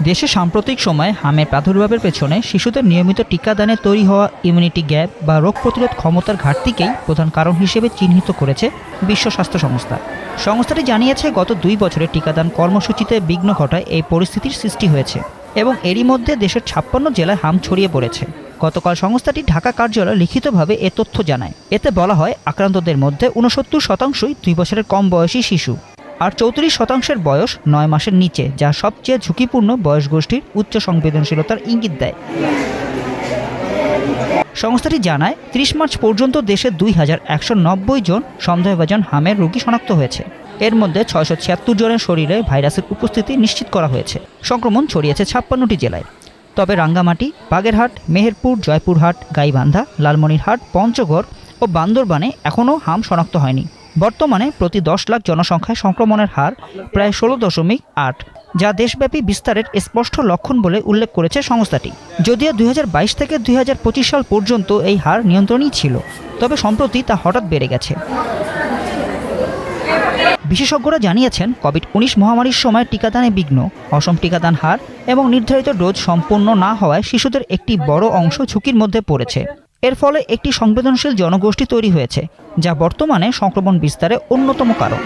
দেশে সাম্প্রতিক সময়ে হামের প্রাদুর্ভাবের পেছনে শিশুদের নিয়মিত টিকাদানে তৈরি হওয়া ইমিউনিটি গ্যাপ বা রোগ প্রতিরোধ ক্ষমতার ঘাটতিকেই প্রধান কারণ হিসেবে চিহ্নিত করেছে বিশ্ব স্বাস্থ্য সংস্থা। সংস্থাটি জানিয়েছে, গত 2 বছরে টিকাদান কর্মসূচিতে বিঘ্ন ঘটায় এই পরিস্থিতির সৃষ্টি হয়েছে এবং এরই মধ্যে দেশের 56 জেলায় হাম ছড়িয়ে পড়েছে। গতকাল সংস্থাটি ঢাকা কার্যালয়ে লিখিতভাবে এ তথ্য জানায়। এতে বলা হয়, আক্রান্তদের মধ্যে 69% 2 বছরের কম বয়সী শিশু, আর 34% বয়স 9 মাসের নিচে, যা সবচেয়ে ঝুঁকিপূর্ণ বয়স গোষ্ঠীর উচ্চ সংবেদনশীলতার ইঙ্গিত দেয়। সংস্থাটি জানায়, 30 মার্চ পর্যন্ত দেশে 2190 জন সন্দেহভাজন হামের রোগী শনাক্ত হয়েছে। এর মধ্যে 676 জনের শরীরে ভাইরাসের উপস্থিতি নিশ্চিত করা হয়েছে। সংক্রমণ ছড়িয়েছে 56টি জেলায়। তবে রাঙ্গামাটি, বাগেরহাট, মেহেরপুর, জয়পুরহাট, গাইবান্ধা, লালমনিরহাট, পঞ্চগড় ও বান্দরবানে এখনও হাম শনাক্ত হয়নি। বর্তমানে প্রতি 10 লাখ জনসংখ্যায় সংক্রমণের হার প্রায় 16.8, যা দেশব্যাপী বিস্তারের স্পষ্ট লক্ষণ বলে উল্লেখ করেছে সংস্থাটি। যদিও 2022 থেকে 2025 সাল পর্যন্ত এই হার নিয়ন্ত্রণেই ছিল, তবে সম্প্রতি তা হঠাৎ বেড়ে গেছে। বিশেষজ্ঞরা জানিয়েছেন, কোভিড-19 মহামারীর সময় টিকাদানে বিঘ্ন, অসম টিকাদান হার এবং নির্ধারিত ডোজ সম্পূর্ণ না হওয়ায় শিশুদের একটি বড় অংশ ঝুঁকির মধ্যে পড়েছে। এর ফলে একটি সংবেদনশীল জনগোষ্ঠী তৈরি হয়েছে, যা বর্তমানে সংক্রমণ বিস্তারে অন্যতম কারণ।